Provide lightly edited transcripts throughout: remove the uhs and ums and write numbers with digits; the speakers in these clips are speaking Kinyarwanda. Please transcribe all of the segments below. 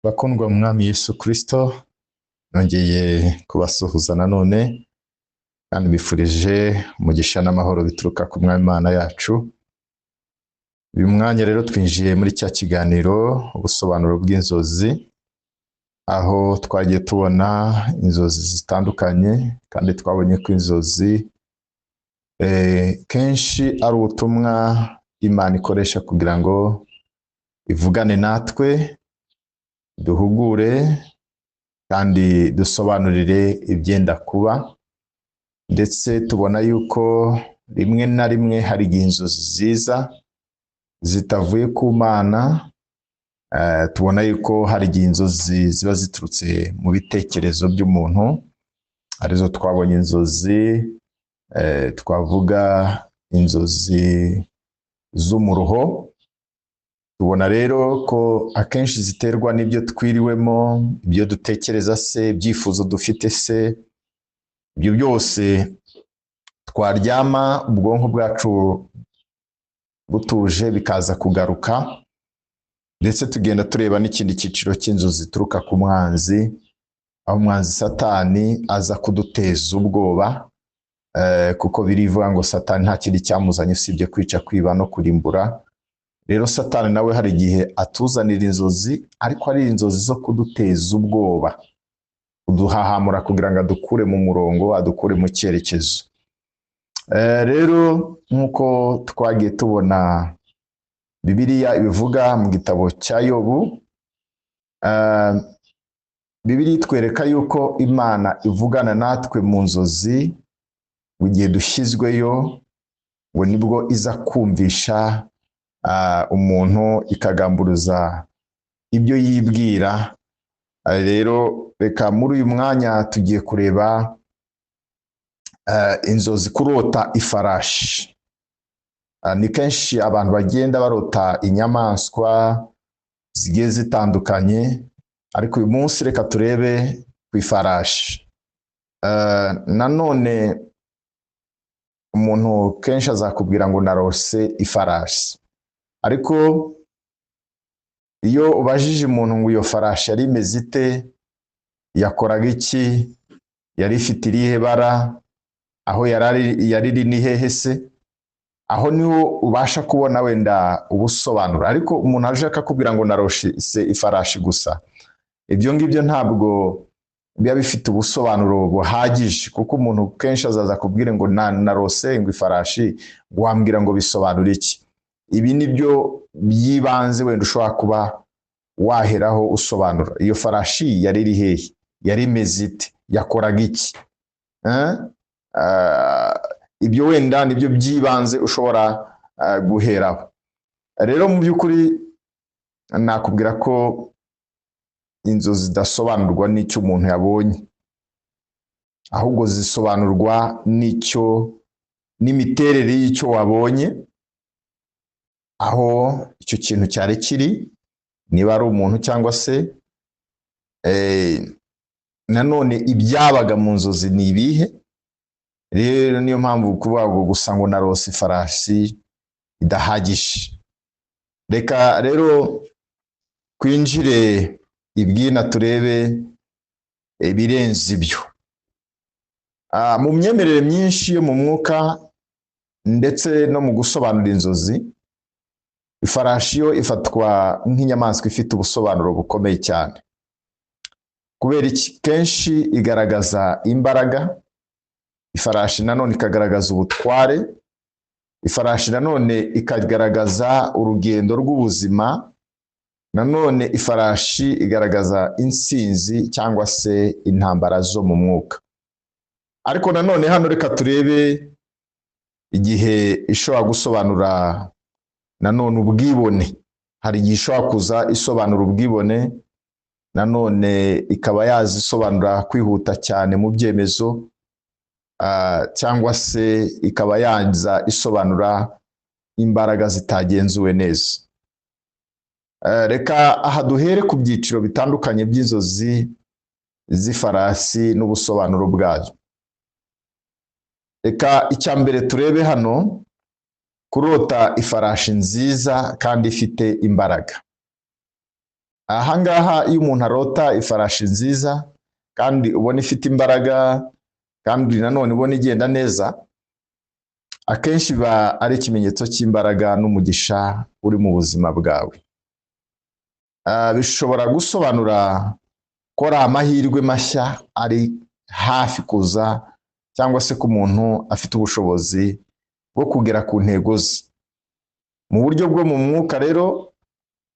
Bakundwa mu Mwami Yesu Kristo, nongeye kubasuhuza nanone kandi bifurije umugisha n'amahoro bituruka ku Mwami Imana yacu. Uyu mwanya rero twinjiye muri cya kiganiro ubusobanuro bw'inzozi, aho twagiye tubona inzozi zitandukanye kandi twabonye ko inzozi kenshi ari ubutumwa Imana ikoresha kugira ngo ivugane natwe, duhugure kandi dusobanurire ibyenda kuba, ndetse tubona yuko rimwe na rimwe hari igihe inzozi ziza zitavuye ku Mana. Tubona yuko hari igihe inzozi ziba ziturutse mu bitekerezo by'umuntu, arizo twabonye inzozi, twavuga inzozi z'umuruho. Tubona rero ko akenshi ziterwa n'ibyo twiriwemo, ibyo dutekereza se, ibyifuzo dufite se. Ibyo byose twaryama ubwonko bwacu butuje bikaza kugaruka, ndetse tugenda tureba n'ikindi cyiciro cy'inzozi zituruka ku mwanzi, aho umwanzi Satani aza kuduteza ubwoba, kuko birivuga ngo Satani nta kindi cyamuzanye usibye kwica, kwiba no kurimbura. Rero Satani nawe hari igihe atuzanira inzozi, ariko ari inzozi zo kuduteza ubwoba, kuduhahamura kugira ngo adukure mu murongo, adukure mu cyerekezo. Rero nk'uko twagiye tubona Bibiliya ibivuga mu gitabo cya Yobu, Bibiliya itwereka yuko Imana ivugana natwe mu nzozi mu gihe dushyizweyo, ngo nibwo iza kumvisha umuntu ikagamburuza ibyo yibwira. Rero reka muri uyu mwanya tugiye kureba inzozi, kurota ifarashi. Ni kenshi abantu bagenda barota inyamaswa zigiye zitandukanye, ariko uyu munsi reka turebe ku ifarashi. Nanone umuntu kenshi azakubwira ngo narose ifarashi, ariko iyo ubajije umuntu ngo iyo farashi yari imeze ite, yakoraga iki, yari ifite irihe bara, aho yari iri ni hehe se, aho niho ubasha kubona wenda ubusobanuro. Ariko umuntu aje akakubwira ngo narose ifarashi gusa, ibyo ngibyo ntabwo biba bifite ubusobanuro buhagije, kuko umuntu kenshi azaza akubwire ngo narose ngo ifarashi, wambwira ngo bisobanura iki. Ibi ni byo byibanze wenda ushobora kuba waheraho usobanura. Iyo farashi yari iri hehe, yari imeze ite, yakoraga iki. Ibyo wenda nibyo byibanze ushobora guheraho. Rero mu by'ukuri nakubwira ko inzozi zidasobanurwa n'icyo umuntu yabonye, ahubwo zisobanurwa n'imiterere y'icyo wabonye, aho icyo kintu cyari kiri, niba ari umuntu cyangwa se nanone ibyabaga mu nzozi ni ibihe. Rero niyo mpamvu kuvuga ngo gusa ngo narose ifarashi idahagije. Reka rero twinjire ibwina turebe ibirenze ibyo. Mu myemerere myinshi yo mu mwuka ndetse no mu gusobanura inzozi, ifarashi yo ifatwa nk'inyamaswa ifite ubusobanuro bukomeye cyane, kubera iki? Kenshi igaragaza imbaraga. Ifarashi nanone ikagaragaza ubutware. Ifarashi nanone ikagaragaza urugendo rw'ubuzima. Nanone ifarashi igaragaza intsinzi cyangwa se intambara zo mu mwuka. Ariko nanone hano reka turebe igihe ishobora gusobanura nanone ubwibone. Hari igihe ishobora kuza isobanura ubwibone, nanone ikaba yazisobanura kwihuta cyane mu byemezo, cyangwa se ikaba yaza isobanura imbaraga zitagenzuwe neza. Reka aha duhere ku byiciro bitandukanye by'inzozi z'ifarasi n'ubusobanuro bwazo. Reka icya mbere turebe hano, kurota ifarashi nziza kandi ifite imbaraga. Ahangaha iyo umuntu arota ifarashi nziza kandi ubona ifite imbaraga kandi nanone ubona igenda neza, akenshi biba ari ikimenyetso cy'imbaraga n'umugisha uri mu buzima bwawe. Bishobora gusobanura ko ari amahirwe mashya ari hafi kuza, cyangwa se ko umuntu afite ubushobozi bwo kugera ku ntego ze. Mu buryo bwo mu mwuka rero,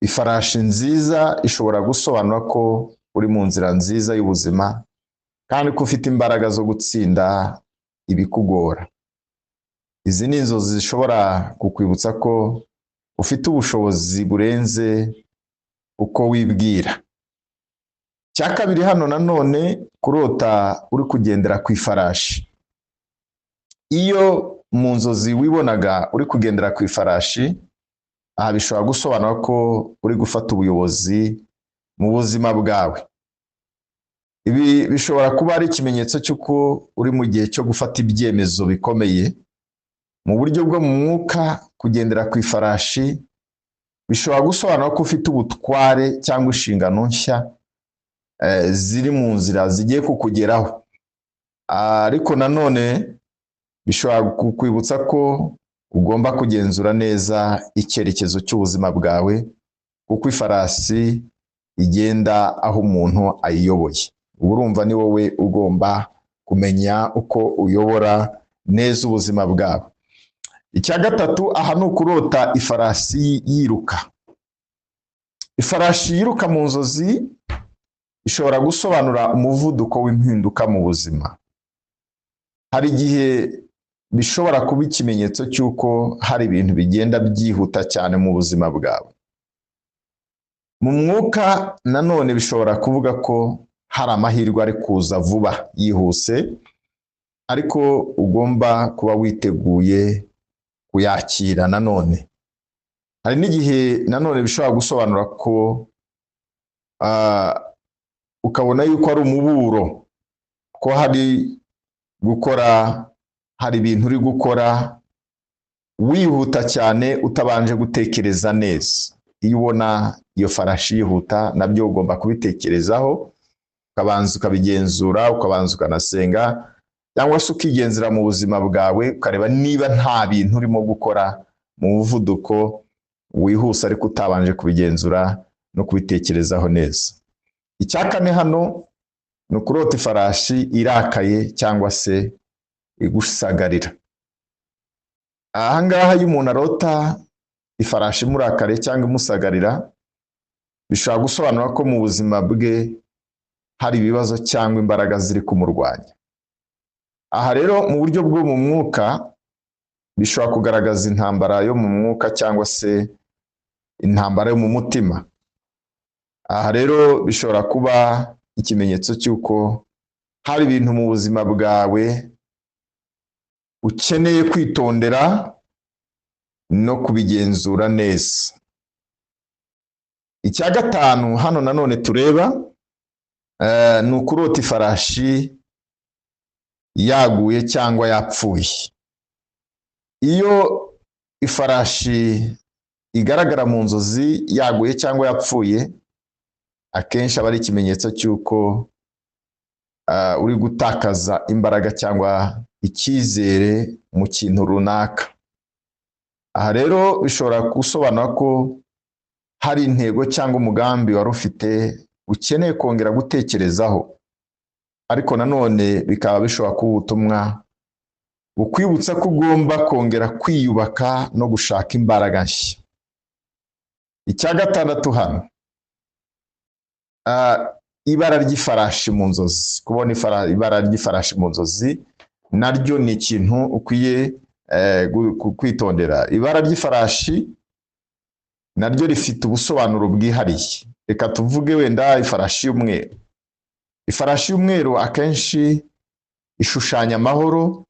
ifarashi nziza ishobora gusobanura ko uri mu nzira nziza y'ubuzima kandi ko ufite imbaraga zo gutsinda ibikugora. Izi ni inzozi zishobora kukwibutsa ko ufite ubushobozi burenze uko wibwira. Cya kabiri hano nanone, kurota uri kugendera ku ifarashi. Iyo mu nzozi wibonaga uri kugendera ku ifarashi, aha bishobora gusobanura ko uri gufata ubuyobozi mu buzima bwawe. Ibi bishobora kuba ari ikimenyetso cy'uko uri mu gihe cyo gufata ibyemezo bikomeye. Mu buryo bwo mu mwuka, kugendera ku ifarashi bishobora gusobanura ko ufite ubutware cyangwa inshingano nshya ziri mu nzira zigiye kukugeraho. Ariko nanone bishobora kukwibutsa ko ugomba kugenzura neza icyerekezo cy'ubuzima bwawe, kuko ifarasi igenda aho umuntu ayiyoboye. Ubu urumva ni wowe ugomba kumenya uko uyobora neza ubuzima bwawe. Icya gatatu, aha ni ukurota ifarasi yiruka. Ifarashi yiruka mu nzozi ishobora gusobanura umuvuduko w'impinduka mu buzima. Hari igihe bishobora kuba ikimenyetso cy'uko hari ibintu bigenda byihuta cyane mu buzima bwawe. Mu mwuka nanone bishobora kuvuga ko hari amahirwe ari kuza vuba yihuse, ariko ugomba kuba witeguye kuyakira. Nanone hari n'igihe nanone bishobora gusobanura ko ukabona yuko ari umuburo, ko hari ibintu uri gukora wihuta cyane utabanje gutekereza neza. Iyo ubona iyo farashi yihuta, nabyo ugomba kubitekerezaho, ukabanza ukabigenzura, ukabanza ukanasenga, cyangwa se ukigenzura mu buzima bwawe ukareba niba nta bintu urimo gukora mu muvuduko wihuse ariko utabanje kubigenzura no kubitekerezaho neza. Icya kane hano ni ukurota ifarashi irakaye cyangwa se igusagarira. Ahangaha iyo umuntu arota ifarashi imurakariye cyangwa imusagarira, bishobora gusobanura ko mu buzima bwe hari ibibazo cyangwa imbaraga ziri kumurwanya. Aha rero mu buryo bwo mu mwuka bishobora kugaragaza intambara yo mu mwuka cyangwa se intambara yo mu mutima. Aha rero bishobora kuba ikimenyetso cy'uko hari ibintu mu buzima bwawe ukeneye kwitondera no kubigenzura neza. Icya gatanu hano nanone tureba ni ukurota ifarashi yaguye cyangwa yapfuye. Iyo ifarashi igaragara mu nzozi yaguye cyangwa yapfuye, akenshi aba ari ikimenyetso cy'uko uri gutakaza imbaraga cyangwa icyizere mu kintu runaka. Aha rero bishobora gusobanura ko hari intego cyangwa umugambi wari ufite ukeneye kongera gutekerezaho, ariko nanone bikaba bishobora kuba ubutumwa bukwibutsa ko ugomba kongera kwiyubaka no gushaka imbaraga nshya. Icya gatandatu hano, ibara ry'ifarashi mu nzozi. Kubona ibara ry'ifarashi mu nzozi naryo ni ikintu ukwiye kwitondera. Ibara ry'ifarashi naryo rifite ubusobanuro bwihariye. Reka tuvuge wenda ifarashi y'umweru. Ifarashi y'umweru akenshi ishushanya amahoro,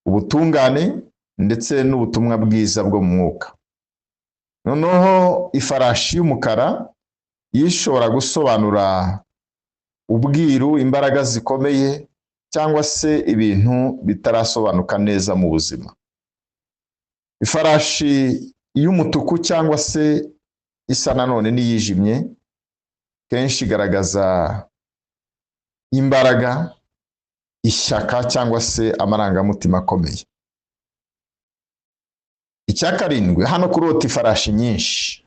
ubutungane ndetse n'ubutumwa bwiza bwo mu mwuka. Noneho ifarashi y'umukara ishobora gusobanura ubwiru, imbaraga zikomeye cyangwa se ibintu bitarasobanuka neza mu buzima. Ifarashi y'umutuku cyangwa se isa nanone n'iyijimye kenshi igaragaza imbaraga, ishyaka cyangwa se amarangamutima akomeye. Icya karindwi, hano kurota ifarashi nyinshi.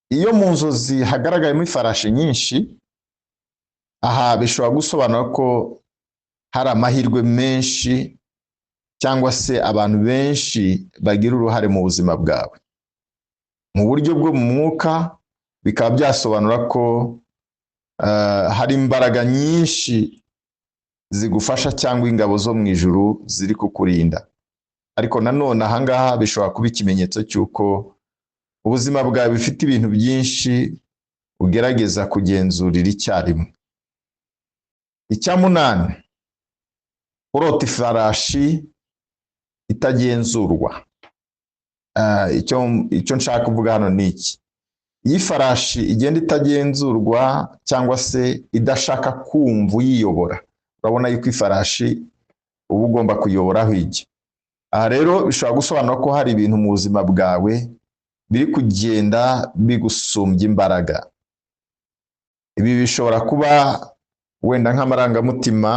Iyo mu nzozi hagaragayemo ifarashi nyinshi, aha bishobora gusobanura ko hari amahirwe menshi cyangwa se abantu benshi bagira uruhare mu buzima bwawe. Mu buryo bwo mu mwuka bikaba byasobanura ko hari imbaraga nyinshi zigufasha cyangwa ingabo zo mu ijuru ziri kukurinda. Ariko nanone ahangaha bishobora kuba ikimenyetso cy'uko ubuzima bwawe bifite ibintu byinshi ugerageza kugenzurira icyarimwe. Icya munani, kurota ifarashi itagenzurwa. Icyo nshaka kuvuga hano ni iki: iyo ifarashi igenda itagenzurwa cyangwa se idashaka kumva uyiyobora, urabona yuko ifarashi uba ugomba kuyobora aho ijya. Aha rero bishobora gusobanura ko hari ibintu mu buzima bwawe biri kugenda bigusumbya imbaraga. Ibi bishobora kuba wenda nk'amarangamutima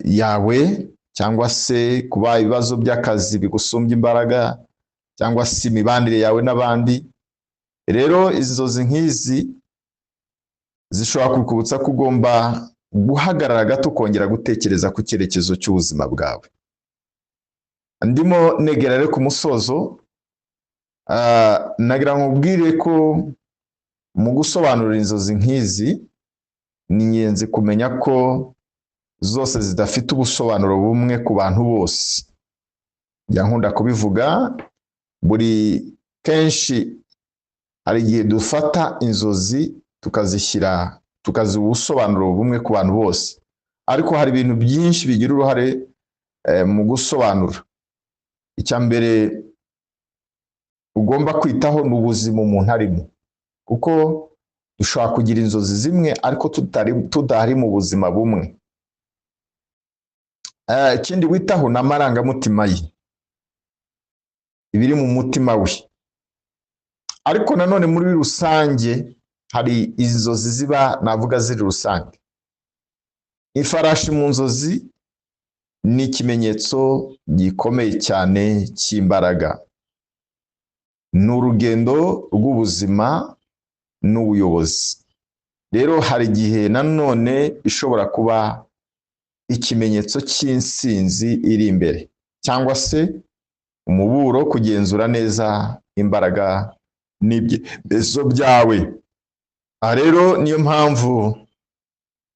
yawe, cyangwa se kuba ibibazo by'akazi bigusumbya imbaraga, cyangwa se imibanire yawe n'abandi. Rero inzozi nk'izi zishobora kukubutsa ko ugomba guhagarara gato ukongera gutekereza ku cyerekezo cy'ubuzima bwawe. Ndimo negera rero ku musozo, nagira ngo ubwire ko mu gusobanura inzozi nk'izi ni ingenzi kumenya ko zose zidafite ubusobanuro bumwe ku bantu bose. Njya nkunda kubivuga, buri kenshi hari igihe dufata inzozi tukaziha ubusobanuro bumwe ku bantu bose, ariko hari ibintu byinshi bigira uruhare mu gusobanura. Icya mbere ugomba kwitaho ni ubuzima umuntu arimo, kuko dushobora kugira inzozi zimwe ariko tudahari mu buzima bumwe. Ikindi witaho ni amarangamutima ye, ibiri mu mutima we. Ariko nanone muri rusange hari inzozi ziba navuga ziri rusange. Ifarashi mu nzozi ni ikimenyetso gikomeye cyane cy'imbaraga. Ni urugendo rw'ubuzima n'ubuyobozi. Rero hari igihe nanone ishobora kuba ikimenyetso cy'insinzi iri imbere, cyangwa se umuburo kugenzura neza imbaraga n'ibyerekezo byawe. Aha rero niyo mpamvu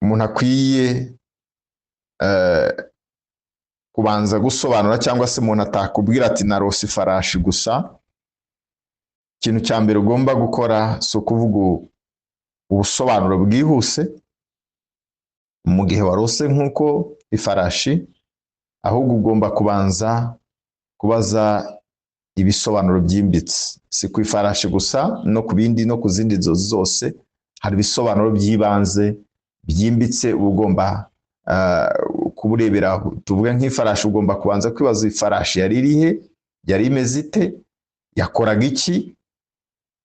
umuntu akwiye kubanza gusobanura, cyangwa se umuntu atakubwira ati narose ifarashi gusa. Ikintu cya mbere ugomba gukora si ukuvuga ubusobanuro bwihuse mu gihe warose nk'uko ifarashi, ahubwo ugomba kubanza kubaza ibisobanuro byimbitse. Si ku ifarashi gusa, no ku bindi no ku zindi nzozi zose hari ibisobanuro by'ibanze byimbitse uba ugomba kubureberaho. Tuvuge nk'ifarashi, ugomba kubanza kwibaza ifarashi yari irihe, yari imeze ite, yakoraga iki,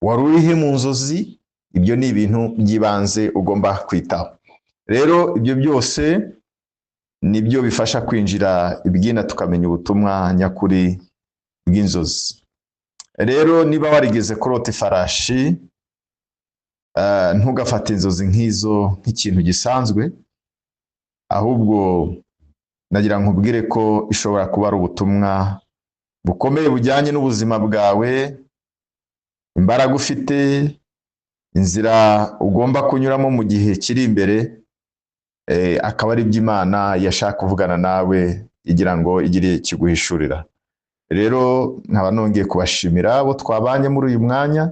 wari urihe mu nzozi. Ibyo ni ibintu by'ibanze ugomba kwitaho. Rero ibyo byose nibyo bifasha kwinjira ibyina tukamenya ubutumwa nyakuri bw'inzozi. Rero niba warigeze kurota ifarashi, ntugafate inzozi nk'izo nk'ikintu gisanzwe, ahubwo nagira nkubwire ko ishobora kuba ari ubutumwa bukomeye bujyanye n'ubuzima bwawe, imbaraga ufite, inzira ugomba kunyuramo mu gihe kiri imbere, akaba ari iby'Imana yashaka kuvugana nawe igira ngo igire kiguhishurira. Rero nkaba nongeye kubashimira abo twabanye muri uyu mwanya,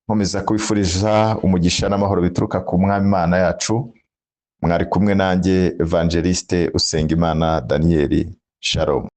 nkomeza kubifuriza umugisha n'amahoro bituruka ku Mwami Imana yacu. Mwari kumwe nanjye Evangeliste Usengimana Daniel. Shalom.